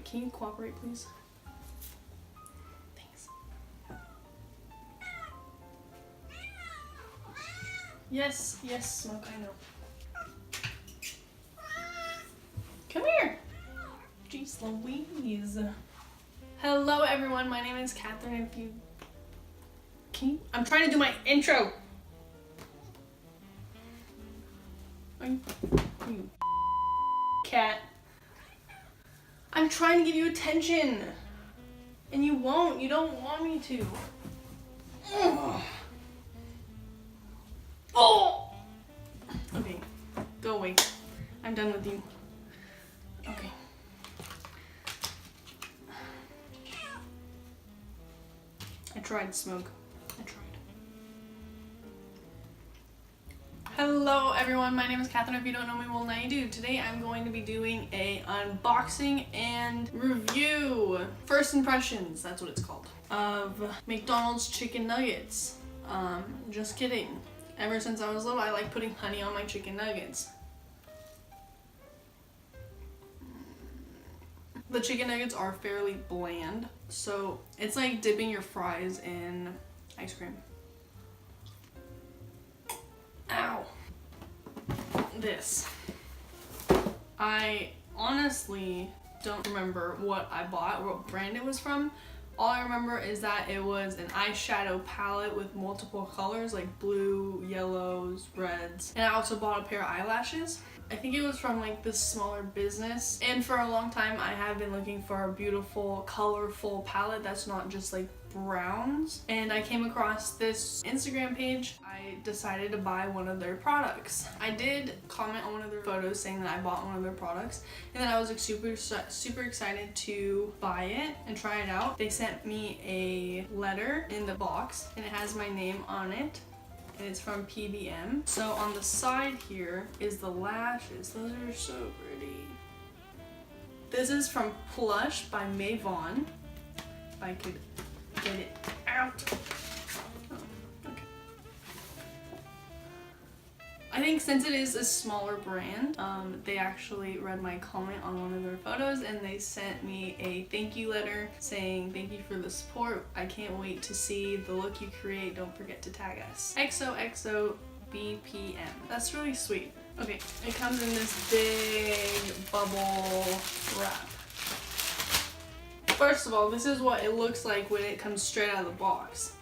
Okay, can you cooperate, please? Thanks. Yes, yes, Smoke, I know. Come here. Jeez Louise. Hello, everyone. My name is Catherine. If you... I'm trying to do my intro. You cat. I'm trying to give you attention. And you won't. You don't want me to. Ugh. Oh! Okay. Go away. I'm done with you. Okay. I tried, Smoke. I tried. Hello everyone, my name is Catherine. If you don't know me, well now you do. Today I'm going to be doing a unboxing and review. First impressions, that's what it's called. Of McDonald's chicken nuggets. Just kidding. Ever since I was little, I like putting honey on my chicken nuggets. The chicken nuggets are fairly bland, so it's like dipping your fries in ice cream. Ow. This. I honestly don't remember what I bought, what brand it was from. All I remember is that it was an eyeshadow palette with multiple colors like blue, yellows, reds. And I also bought a pair of eyelashes. I think it was from like this smaller business. And for a long time I have been looking for a beautiful, colorful palette that's not just like browns. And I came across this Instagram page. I decided to buy one of their products. I did comment on one of their photos saying that I bought one of their products. And then I was like super excited to buy it and try it out. They sent me a letter in the box and it has my name on it. And it's from PBM. So on the side here is the lashes. Those are so pretty. This is from Plush by Mavon. If I could get it out. Oh, okay. I think since it is a smaller brand, they actually read my comment on one of their photos and they sent me a thank you letter saying thank you for the support. I can't wait to see the look you create. Don't forget to tag us. XOXO BPM. That's really sweet. Okay, it comes in this big bubble wrap. First of all, this is what it looks like when it comes straight out of the box.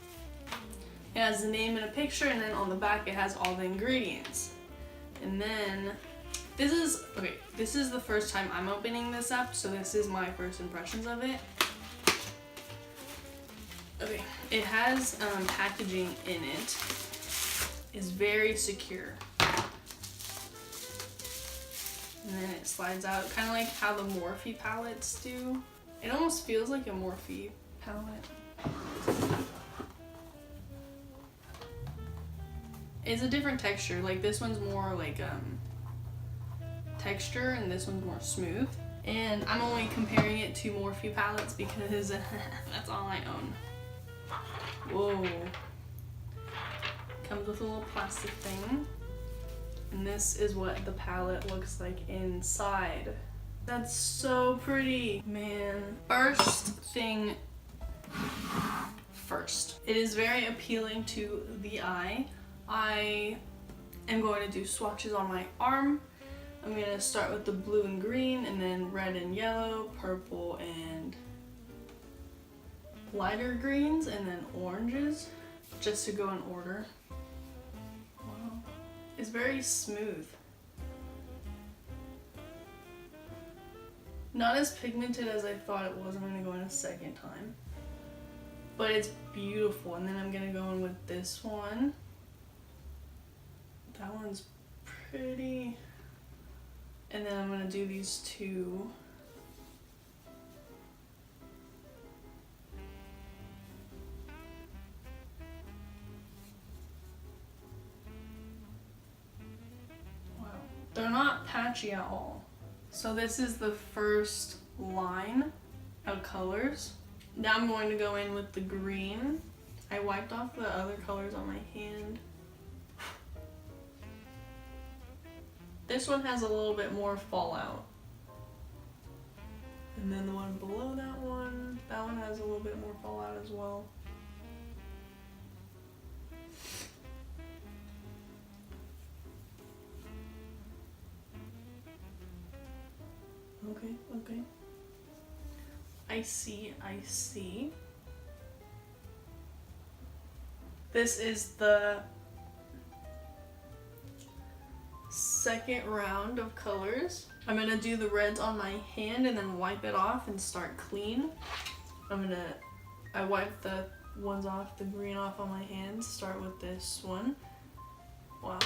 It has the name and a picture, and then on the back it has all the ingredients. And then this is the first time I'm opening this up, so this is my first impressions of it. Okay, it has packaging in it. It's very secure. And then it slides out, kind of like how the Morphe palettes do. It almost feels like a Morphe palette. It's a different texture. Like this one's more like texture and this one's more smooth. And I'm only comparing it to Morphe palettes because that's all I own. Whoa. Comes with a little plastic thing. And this is what the palette looks like inside. That's so pretty, man. First thing first. It is very appealing to the eye. I am going to do swatches on my arm. I'm going to start with the blue and green, and then red and yellow, purple and lighter greens, and then oranges, just to go in order. Wow. It's very smooth. Not as pigmented as I thought it was. I'm going to go in a second time. But it's beautiful. And then I'm going to go in with this one. That one's pretty. And then I'm going to do these two. Wow. They're not patchy at all. So this is the first line of colors. Now I'm going to go in with the green. I wiped off the other colors on my hand. This one has a little bit more fallout. And then the one has a little bit more fallout as well. Okay, okay. I see, I see. This is the second round of colors. I'm gonna do the reds on my hand and then wipe it off and start clean. I wipe the ones off, the green off on my hands. Start with this one. Wow.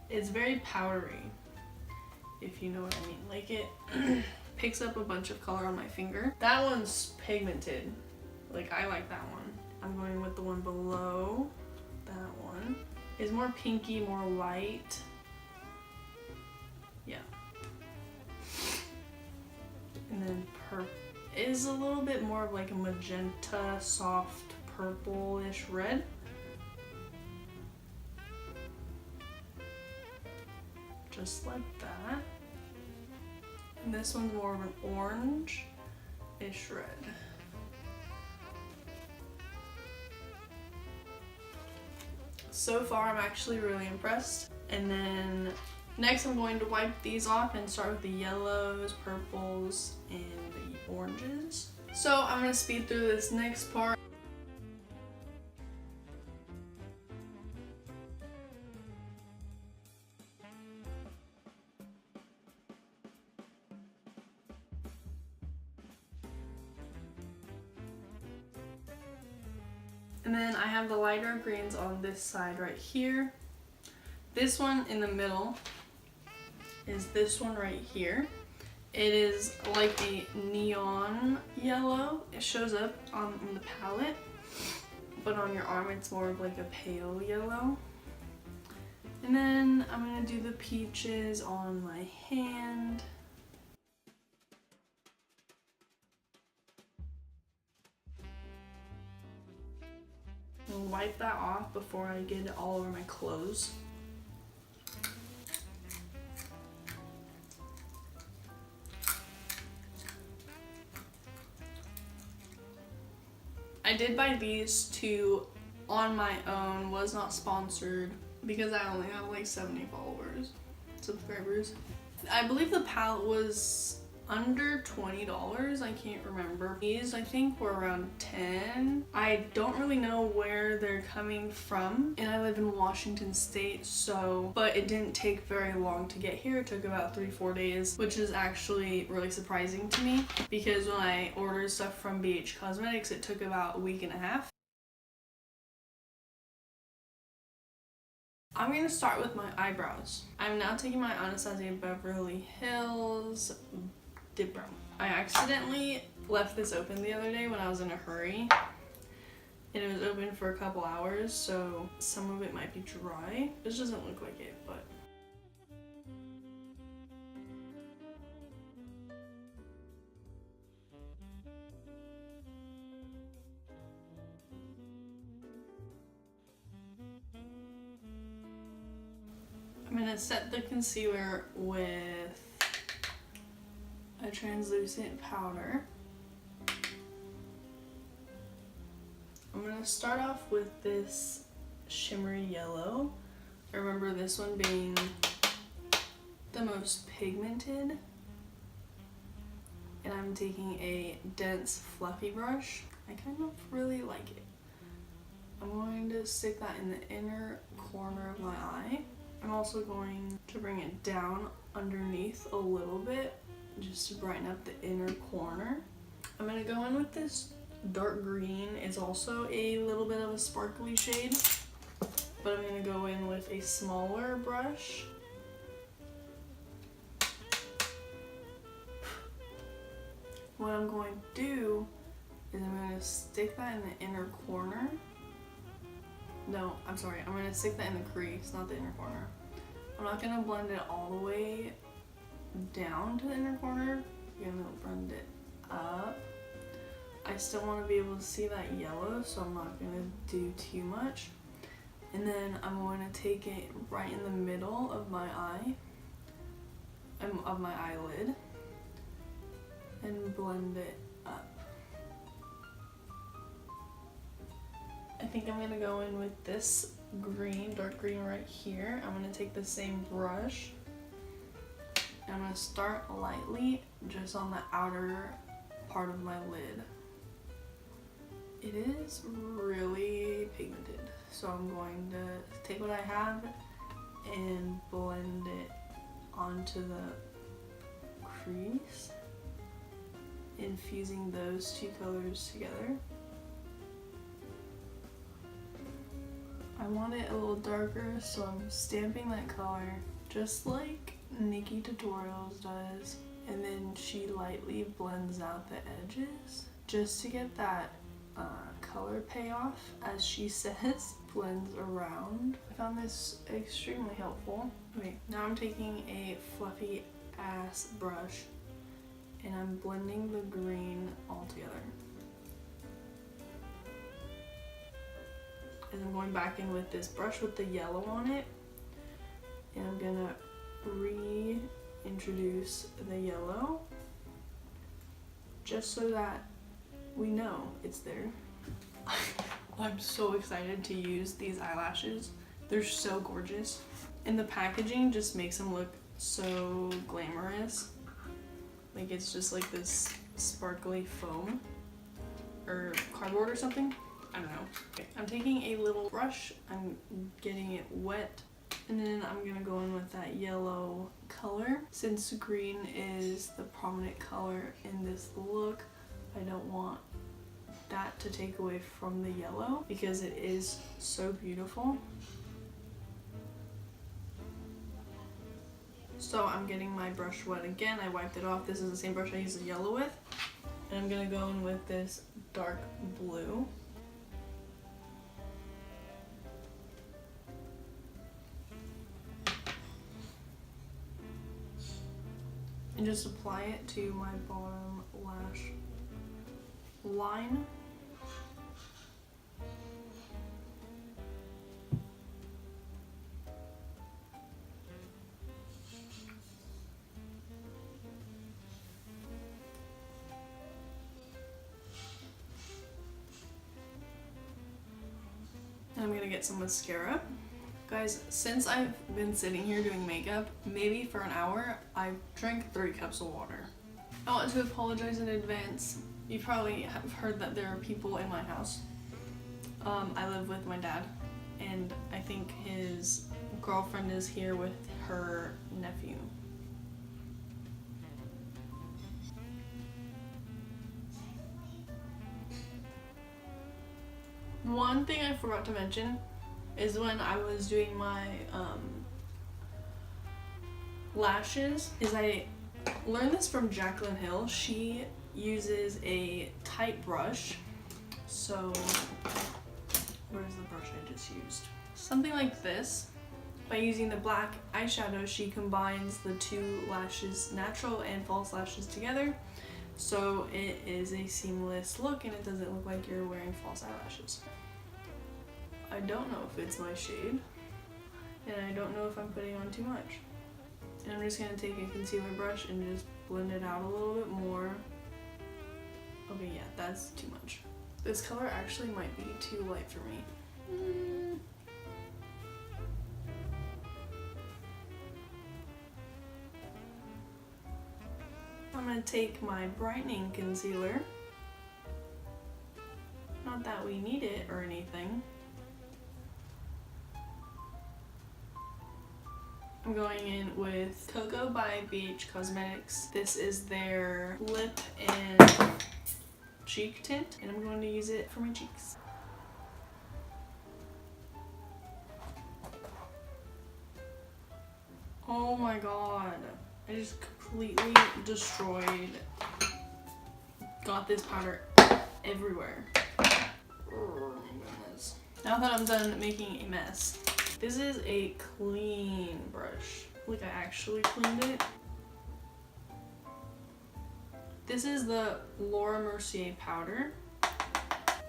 It's very powdery, if you know what I mean. Like it picks up a bunch of color on my finger. That one's pigmented. Like I like that one. I'm going with the one below. That one is more pinky, more light. Yeah. And then purple is a little bit more of like a magenta, soft purplish red. Just like that. And this one's more of an orange-ish red. So far, I'm actually really impressed. And then next I'm going to wipe these off and start with the yellows, purples, and the oranges. So I'm gonna speed through this next part. And then I have the lighter greens on this side right here. This one in the middle is this one right here. It is like a neon yellow. It shows up on the palette, but on your arm it's more of like a pale yellow. And then I'm gonna do the peaches on my hand. And wipe that off before I get it all over my clothes. I did buy these two on my own, was not sponsored, because I only have like 70 subscribers. I believe the palette was under $20, I can't remember. These I think were around 10. I don't really know where they're coming from, and I live in Washington State, but it didn't take very long to get here. It took about 3-4 days, which is actually really surprising to me, because when I ordered stuff from BH Cosmetics, it took about a week and a half. I'm going to start with my eyebrows. I'm now taking my Anastasia Beverly Hills Dip Brow. I accidentally left this open the other day when I was in a hurry, and it was open for a couple hours, so some of it might be dry. This doesn't look like it, but I'm gonna set the concealer with a translucent powder. I'm gonna start off with this shimmery yellow. I remember this one being the most pigmented. And I'm taking a dense fluffy brush. I kind of really like it. I'm going to stick that in the inner corner of my eye. I'm also going to bring it down underneath a little bit, just to brighten up the inner corner. I'm gonna go in with this dark green. It's also a little bit of a sparkly shade, but I'm gonna go in with a smaller brush. What I'm going to do is I'm gonna stick that in the inner corner. No, I'm sorry, I'm gonna stick that in the crease, not the inner corner. I'm not gonna blend it all the way down to the inner corner. I'm gonna blend it up. I still want to be able to see that yellow, so I'm not gonna do too much. And then I'm going to take it right in the middle of my eye of my eyelid and blend it up. I think I'm gonna go in with this green, dark green right here. I'm gonna take the same brush. And I'm gonna start lightly just on the outer part of my lid. It is really pigmented, so I'm going to take what I have and blend it onto the crease, infusing those two colors together. I want it a little darker, so I'm stamping that color just like Nikki Tutorials does, and then she lightly blends out the edges just to get that color payoff, as she says, blends around. I found this extremely helpful. Okay, now I'm taking a fluffy ass brush and I'm blending the green all together. And I'm going back in with this brush with the yellow on it, and I'm gonna reintroduce the yellow just so that we know it's there. I'm so excited to use these eyelashes. They're so gorgeous. And the packaging just makes them look so glamorous. Like it's just like this sparkly foam or cardboard or something. I don't know. Okay, I'm taking a little brush, I'm getting it wet, and then I'm gonna go in with that yellow color. Since green is the prominent color in this look, I don't want that to take away from the yellow because it is so beautiful. So I'm getting my brush wet again. I wiped it off. This is the same brush I used the yellow with. And I'm gonna go in with this dark blue. And just apply it to my bottom lash line. And I'm gonna get some mascara. Guys, since I've been sitting here doing makeup, maybe for an hour, I've drank 3 cups of water. I want to apologize in advance. You probably have heard that there are people in my house. I live with my dad, and I think his girlfriend is here with her nephew. One thing I forgot to mention is when I was doing my lashes, is I learned this from Jaclyn Hill. She uses a tight brush. So where's the brush I just used? Something like this. By using the black eyeshadow, she combines the 2 lashes, natural and false lashes, together. So it is a seamless look and it doesn't look like you're wearing false eyelashes. I don't know if it's my shade, and I don't know if I'm putting on too much. And I'm just going to take a concealer brush and just blend it out a little bit more. Okay, yeah, that's too much. This color actually might be too light for me. I'm going to take my brightening concealer. Not that we need it or anything. I'm going in with Cocoa by BH Cosmetics. This is their lip and cheek tint, and I'm going to use it for my cheeks. Oh my god, I just completely destroyed, got this powder everywhere. Oh my goodness. Now that I'm done making a mess, this is a clean brush. Like I actually cleaned it. This is the Laura Mercier powder,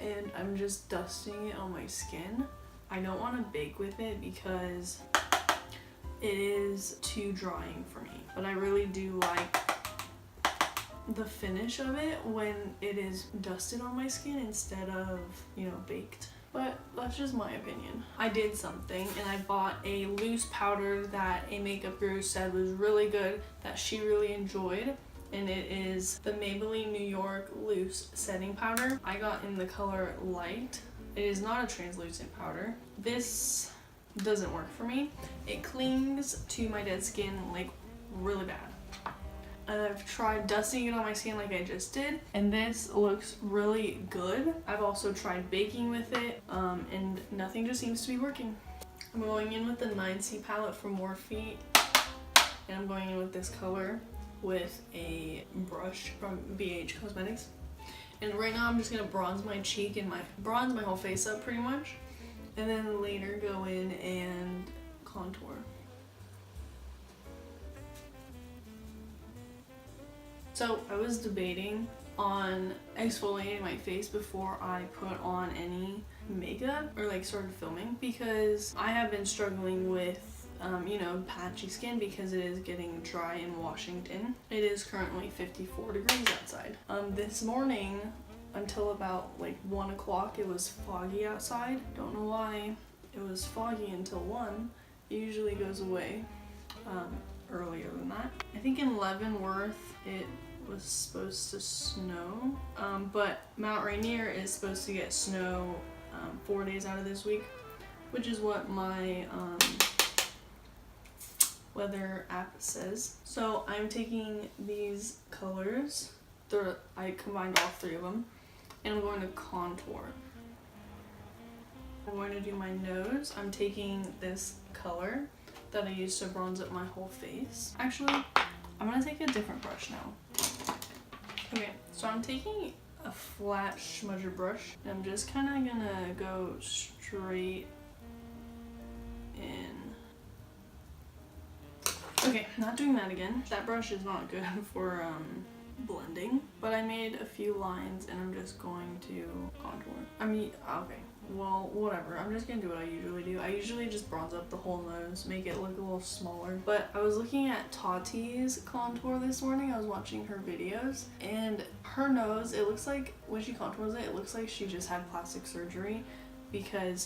and I'm just dusting it on my skin. I don't want to bake with it because it is too drying for me. But I really do like the finish of it when it is dusted on my skin instead of, you know, baked. But that's just my opinion. I did something and I bought a loose powder that a makeup guru said was really good, that she really enjoyed. And it is the Maybelline New York Loose Setting Powder. I got in the color Light. It is not a translucent powder. This doesn't work for me. It clings to my dead skin like really bad. And I've tried dusting it on my skin like I just did, and this looks really good. I've also tried baking with it, and nothing just seems to be working. I'm going in with the 9C palette from Morphe, and I'm going in with this color with a brush from BH Cosmetics. And right now I'm just gonna bronze my cheek and bronze my whole face up pretty much, and then later go in and contour. So I was debating on exfoliating my face before I put on any makeup or like started filming, because I have been struggling with you know, patchy skin because it is getting dry in Washington. It is currently 54 degrees outside. This morning until about like 1 o'clock it was foggy outside. Don't know why it was foggy until 1. It usually goes away earlier than that. I think in Leavenworth it was supposed to snow, but Mount Rainier is supposed to get snow 4 days out of this week, which is what my weather app says. So I'm taking these colors, I combined all 3 of them, and I'm going to contour. I'm going to do my nose. I'm taking this color that I used to bronze up my whole face. Actually, I'm gonna take a different brush now. Okay, so I'm taking a flat smudger brush, and I'm just kind of gonna go straight in. Okay, not doing that again. That brush is not good for blending, but I made a few lines and I'm just going to contour. I mean, okay, well, whatever. I'm just gonna do what I usually do. I usually just bronze up the whole nose, make it look a little smaller. But I was looking at Tati's contour this morning. I was watching her videos, and her nose, it looks like when she contours it, it looks like she just had plastic surgery, because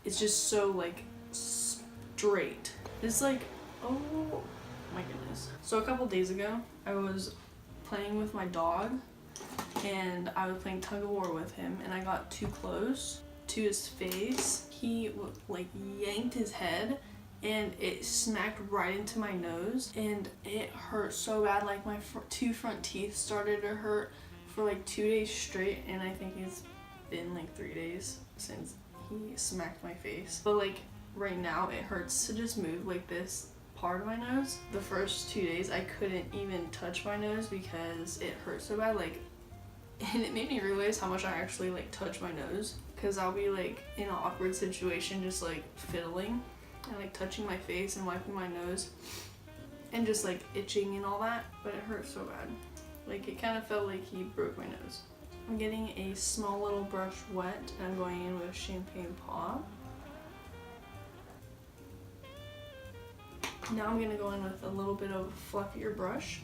it's just so like straight. It's like, oh my goodness. So a couple days ago, I was playing with my dog and I was playing tug of war with him, and I got too close to his face. He like yanked his head and it smacked right into my nose, and it hurt so bad. Like my 2 front teeth started to hurt for like 2 days straight, and I think it's been like 3 days since he smacked my face. But like right now it hurts to just move like this part of my nose. The first 2 days I couldn't even touch my nose because it hurt so bad, like, and it made me realize how much I actually like touch my nose, because I'll be like in an awkward situation just like fiddling and like touching my face and wiping my nose and just like itching and all that, but it hurt so bad. Like it kind of felt like he broke my nose. I'm getting a small little brush wet and I'm going in with Champagne Pop. Now I'm going to go in with a little bit of a fluffier brush.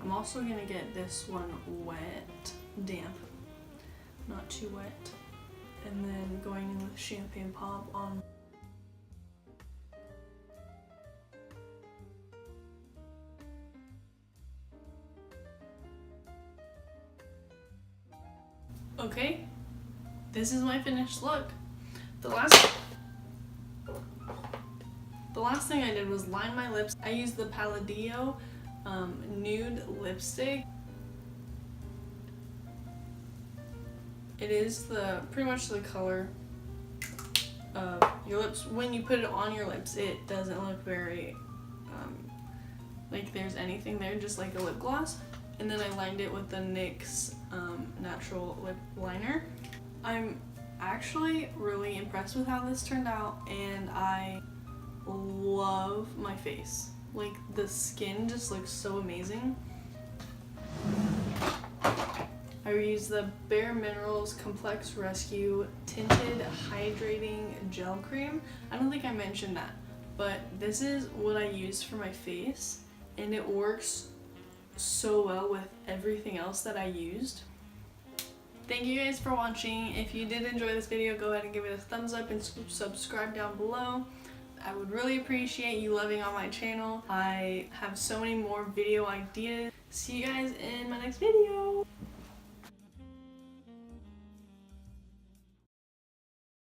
I'm also going to get this one wet, damp, not too wet. And then going in with Champagne Pop on. Okay, this is my finished look. The last thing I did was line my lips. I used the Palladio nude lipstick. It is pretty much the color of your lips. When you put it on your lips, it doesn't look very like there's anything there, just like a lip gloss. And then I lined it with the NYX natural lip liner. I'm actually really impressed with how this turned out, and I love my face. Like the skin just looks so amazing. I used the Bare Minerals Complex Rescue Tinted Hydrating Gel Cream. I don't think I mentioned that, but this is what I use for my face, and it works so well with everything else that I used. Thank you guys for watching. If you did enjoy this video, go ahead and give it a thumbs up and subscribe down below. I would really appreciate you loving on my channel. I have so many more video ideas. See you guys in my next video.